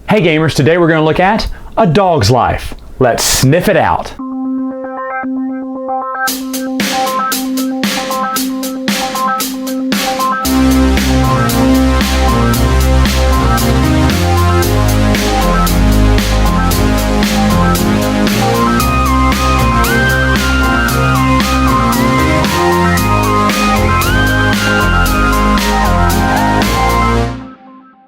Hey gamers, today we're going to look at a dog's life. Let's sniff it out.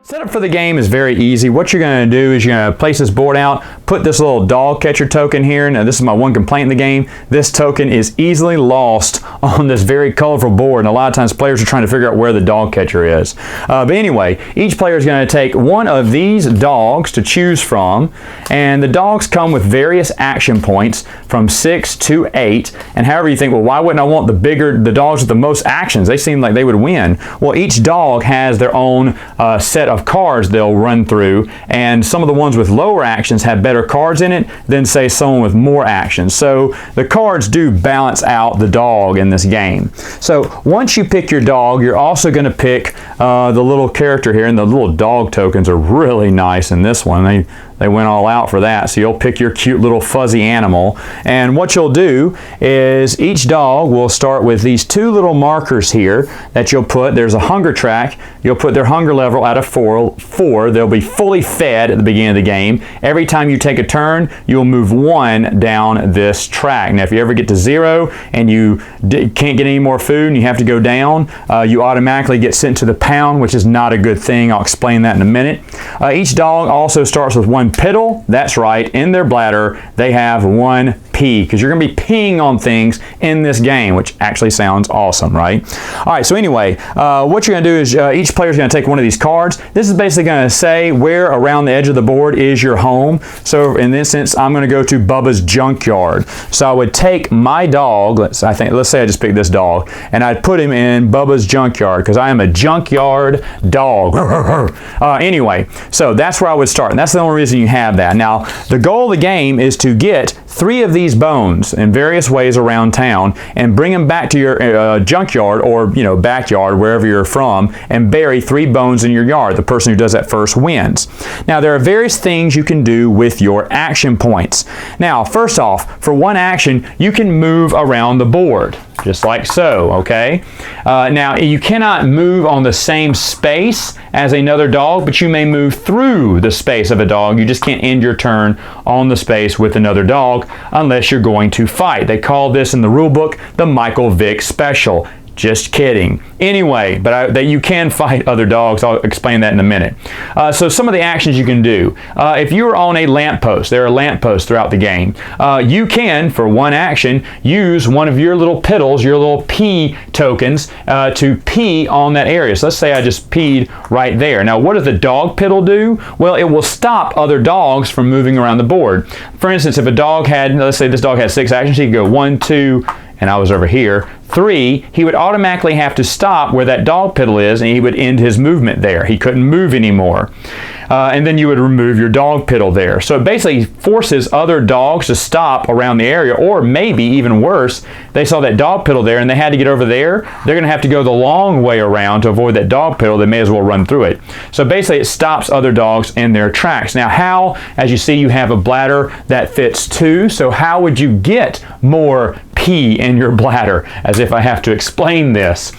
Setup for the game is very easy. What you're going to do is you're going to place this board out, put this little dog catcher token here. Now this is my one complaint in the game. This token is easily lost on this very colorful board, and a lot of times players are trying to figure out where the dog catcher is. But anyway, each player is going to take one of these dogs to choose from, and the dogs come with various action points from 6 to 8. And however you think, well, why wouldn't I want the dogs with the most actions? They seem like they would win. Well, each dog has their own set of cards they'll run through, and some of the ones with lower actions have better cards in it than, say, someone with more actions. So the cards do balance out the dog in this game. So once you pick your dog, you're also going to pick the little character here, and the little dog tokens are really nice in this one. They went all out for that. So you'll pick your cute little fuzzy animal, and what you'll do is each dog will start with these two little markers here that you'll put. There's a hunger track. You'll put their hunger level at a 4. They'll be fully fed at the beginning of the game. Every time you take a turn, you'll move 1 down this track. Now if you ever get to 0 and you can't get any more food and you have to go down, you automatically get sent to the pound, which is not a good thing. I'll explain that in a minute. Each dog also starts with 1 piddle. That's right, in their bladder they have 1 pee, because you're going to be peeing on things in this game, which actually sounds awesome, right? Alright, so anyway, what you're going to do is each player is going to take one of these cards. This is basically going to say where around the edge of the board is your home. So in this instance, I'm going to go to Bubba's junkyard. So I would take my dog, let's say I just picked this dog, and I'd put him in Bubba's junkyard because I am a junkyard dog. Anyway, so that's where I would start, and that's the only reason you have that. Now, the goal of the game is to get 3 of these bones in various ways around town and bring them back to your junkyard or backyard, wherever you're from, and bury 3 bones in your yard. The person who does that first wins. Now, there are various things you can do with your action points. Now, first off, for 1 action, you can move around the board, just like so, okay? Now, you cannot move on the same space as another dog, but you may move through the space of a dog. You just can't end your turn on the space with another dog unless you're going to fight. They call this in the rule book the Michael Vick Special. Just kidding. Anyway, but that you can fight other dogs. I'll explain that in a minute. So some of the actions you can do. If you're on a lamppost, there are lampposts throughout the game, you can, for 1 action, use one of your little piddles, your little pee tokens, to pee on that area. So let's say I just peed right there. Now what does the dog piddle do? Well, it will stop other dogs from moving around the board. For instance, if a dog had, let's say this dog had 6 actions, he could go 1, 2, and I was over here, 3, he would automatically have to stop where that dog piddle is, and he would end his movement there. He couldn't move anymore. And then you would remove your dog piddle there. So it basically forces other dogs to stop around the area, or maybe even worse, they saw that dog piddle there and they had to get over there. They're going to have to go the long way around to avoid that dog piddle. They may as well run through it. So basically it stops other dogs in their tracks. Now how, as you see, you have a bladder that fits 2. So how would you get more pee in your bladder, as if I have to explain this?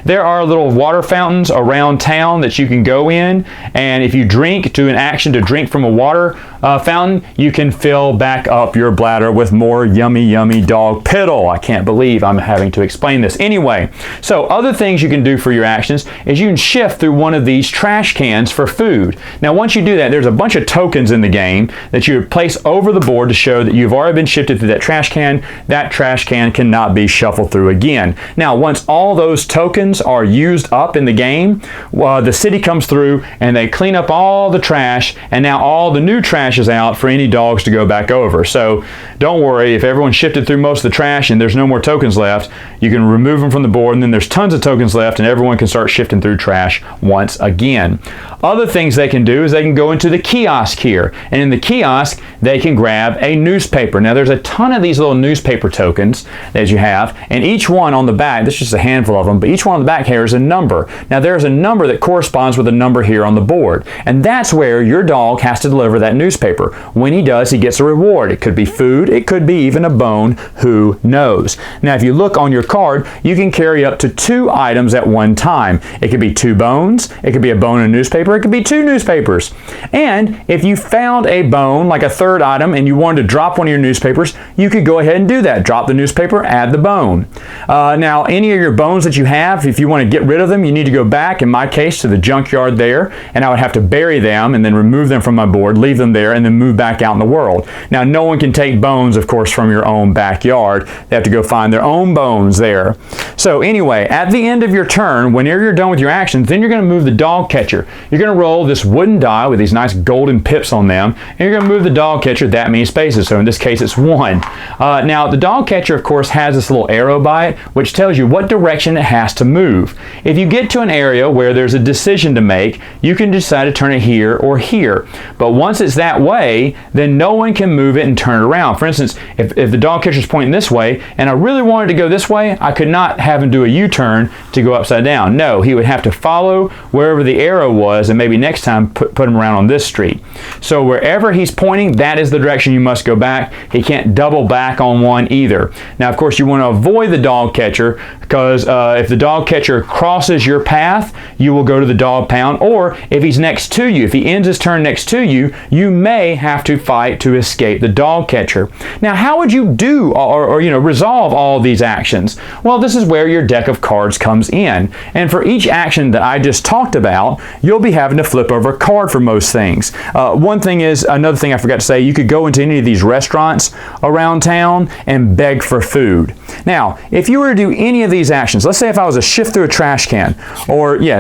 There are little water fountains around town that you can go in, and if you do an action to drink from a water fountain, you can fill back up your bladder with more yummy dog piddle. I can't believe I'm having to explain this. Anyway, so other things you can do for your actions is you can shift through one of these trash cans for food. Now once you do that, there's a bunch of tokens in the game that you place over the board to show that you've already been shifted through that trash can. That trash can cannot be shuffled through again. Now once all those tokens are used up in the game, the city comes through and they clean up all the trash, and now all the new trash is out for any dogs to go back over. So don't worry, if everyone shifted through most of the trash and there's no more tokens left, you can remove them from the board, and then there's tons of tokens left and everyone can start shifting through trash once again. Other things they can do is they can go into the kiosk here, and in the kiosk they can grab a newspaper. Now there's a ton of these little newspaper tokens tokens that you have, and each one on the back, this is just a handful of them, but each one on the back here is a number. Now there's a number that corresponds with a number here on the board, and that's where your dog has to deliver that newspaper. When he does, he gets a reward. It could be food, it could be even a bone, who knows. Now if you look on your card, you can carry up to 2 items at one time. It could be 2 bones, it could be a bone and a newspaper, it could be 2 newspapers. And if you found a bone, like a third item, and you wanted to drop one of your newspapers, you could go ahead and do that. Drop the newspaper, add the bone. Now, any of your bones that you have, if you want to get rid of them, you need to go back, in my case, to the junkyard there, and I would have to bury them and then remove them from my board, leave them there, and then move back out in the world. Now, no one can take bones, of course, from your own backyard. They have to go find their own bones there. So anyway, at the end of your turn, whenever you're done with your actions, then you're going to move the dog catcher. You're going to roll this wooden die with these nice golden pips on them, and you're going to move the dog catcher that many spaces. So in this case, it's 1. Now, the dog catcher, of course, has this little arrow by it, which tells you what direction it has to move. If you get to an area where there's a decision to make, you can decide to turn it here or here. But once it's that way, then no one can move it and turn it around. For instance, if the dog catcher is pointing this way, and I really wanted to go this way, I could not have him do a U-turn to go upside down. No, he would have to follow wherever the arrow was, and maybe next time put him around on this street. So wherever he's pointing, that is the direction you must go back. He can't double back on one either. Now, of course, you want to avoid the dog catcher, because if the dog catcher crosses your path, you will go to the dog pound, or if he's next to you, if he ends his turn next to you, you may have to fight to escape the dog catcher. Now, how would you do or resolve all these actions? Well, this is where your deck of cards comes in. And for each action that I just talked about, you'll be having to flip over a card for most things. Another thing I forgot to say, you could go into any of these restaurants around town and beg for food. Now, if you were to do any of these actions, let's say if I was to shift through a trash can,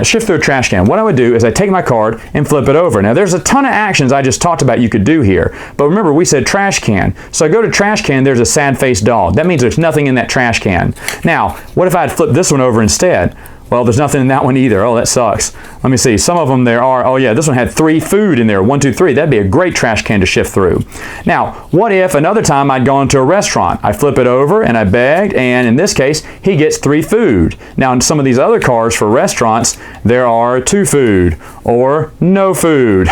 shift through a trash can, what I would do is I take my card and flip it over. Now, there's a ton of actions I just talked about you could do here, but remember, we said trash can. So I go to trash can, there's a sad-faced dog. That means there's nothing in that trash can. Now, what if I had flipped this one over instead? Well, there's nothing in that one either. Oh, that sucks. Let me see. Some of them there are, oh yeah, this one had 3 food in there. 1, 2, 3. That'd be a great trash can to shift through. Now, what if another time I'd gone to a restaurant? I flip it over and I begged, and in this case, he gets 3 food. Now, in some of these other cards for restaurants, there are 2 food or no food.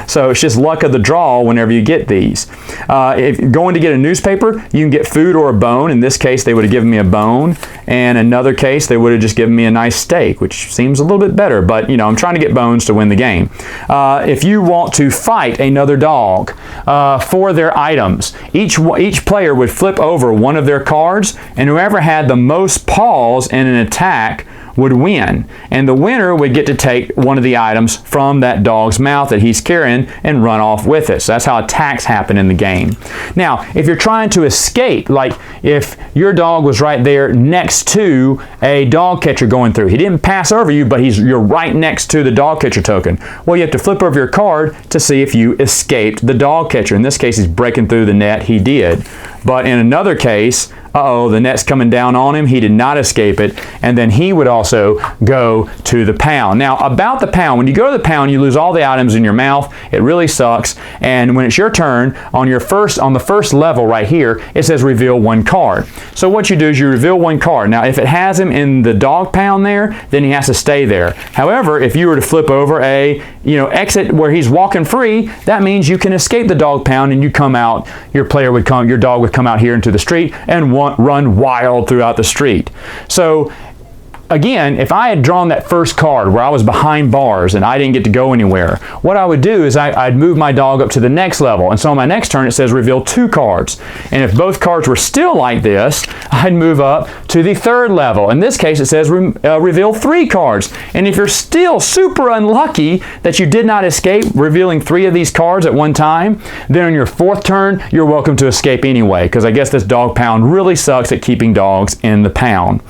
So it's just luck of the draw whenever you get these. If you're going to get a newspaper, you can get food or a bone. In this case, they would have given me a bone. And in another case, they would have just given me a nice steak, which seems a little bit better, but I'm trying to get bones to win the game. If you want to fight another dog for their items, each player would flip over one of their cards, and whoever had the most paws in an attack would win, and the winner would get to take one of the items from that dog's mouth that he's carrying and run off with it. So that's how attacks happen in the game. Now, if you're trying to escape, like if your dog was right there next to a dog catcher going through, he didn't pass over you, but you're right next to the dog catcher token. Well, you have to flip over your card to see if you escaped the dog catcher. In this case, he's breaking through the net. He did. But in another case, the net's coming down on him. He did not escape it. And then he would also go to the pound. Now, about the pound, when you go to the pound, you lose all the items in your mouth. It really sucks. And when it's your turn, on the first level right here, it says reveal 1 card. So what you do is you reveal 1 card. Now, if it has him in the dog pound there, then he has to stay there. However, if you were to flip over a exit where he's walking free, that means you can escape the dog pound and you come out, your dog would come out here into the street and run wild throughout the street. So again, if I had drawn that first card where I was behind bars and I didn't get to go anywhere, what I would do is I'd move my dog up to the next level. And so on my next turn, it says reveal 2 cards. And if both cards were still like this, I'd move up to the 3rd level. In this case, it says reveal 3 cards. And if you're still super unlucky that you did not escape revealing 3 of these cards at one time, then on your 4th turn, you're welcome to escape anyway, because I guess this dog pound really sucks at keeping dogs in the pound.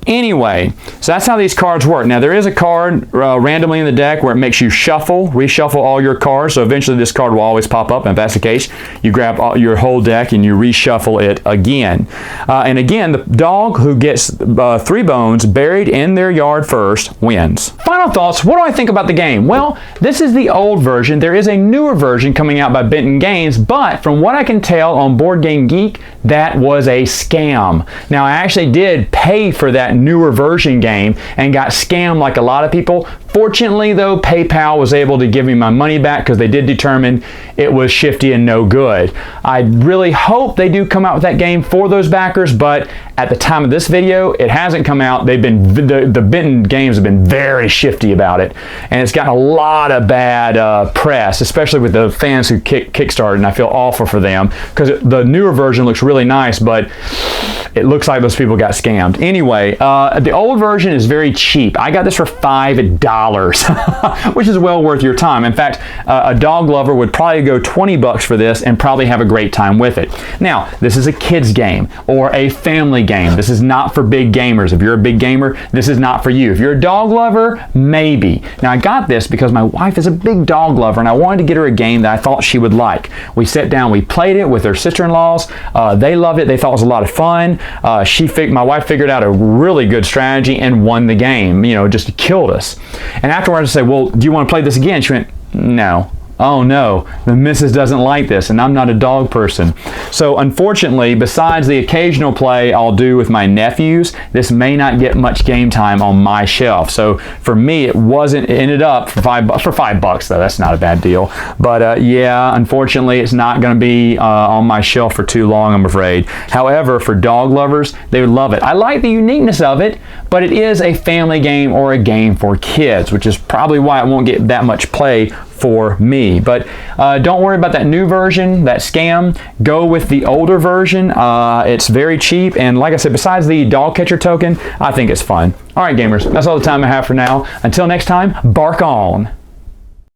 Anyway, so that's how these cards work. Now, there is a card randomly in the deck where it makes you reshuffle all your cards. So eventually this card will always pop up. And if that's the case, you grab your whole deck and you reshuffle it again. And again, the dog who gets 3 bones buried in their yard first wins. Final thoughts. What do I think about the game? Well, this is the old version. There is a newer version coming out by Benton Games, but from what I can tell on Board Game Geek, that was a scam. Now, I actually did pay for that newer version game and got scammed like a lot of people. Fortunately, though, PayPal was able to give me my money back because they did determine it was shifty and no good. I really hope they do come out with that game for those backers, but at the time of this video, it hasn't come out. They've been the Benton games have been very shifty about it, and it's gotten a lot of bad press, especially with the fans who Kickstarted, and I feel awful for them because the newer version looks really nice, but it looks like those people got scammed. Anyway, the old version is very cheap. I got this for $5, which is well worth your time. In fact, a dog lover would probably go 20 bucks for this and probably have a great time with it. Now, this is a kid's game or a family game. This is not for big gamers. If you're a big gamer, this is not for you. If you're a dog lover, maybe. Now, I got this because my wife is a big dog lover and I wanted to get her a game that I thought she would like. We sat down, we played it with her sister-in-laws. They loved it. They thought it was a lot of fun. My wife figured out a really good strategy and won the game. You know, just killed us. And afterwards I said, well, do you want to play this again? She went, no. Oh no, the missus doesn't like this, and I'm not a dog person. So unfortunately, besides the occasional play I'll do with my nephews, this may not get much game time on my shelf. So for me, it ended up for $5 though. That's not a bad deal. But yeah, unfortunately, it's not going to be on my shelf for too long, I'm afraid. However, for dog lovers, they would love it. I like the uniqueness of it, but it is a family game or a game for kids, which is probably why it won't get that much play for me. But don't worry about that new version, that scam. Go with the older version. It's very cheap, and like I said, besides the dog catcher token, I think it's fun. All right, gamers, that's all the time I have for now. Until next time, bark on.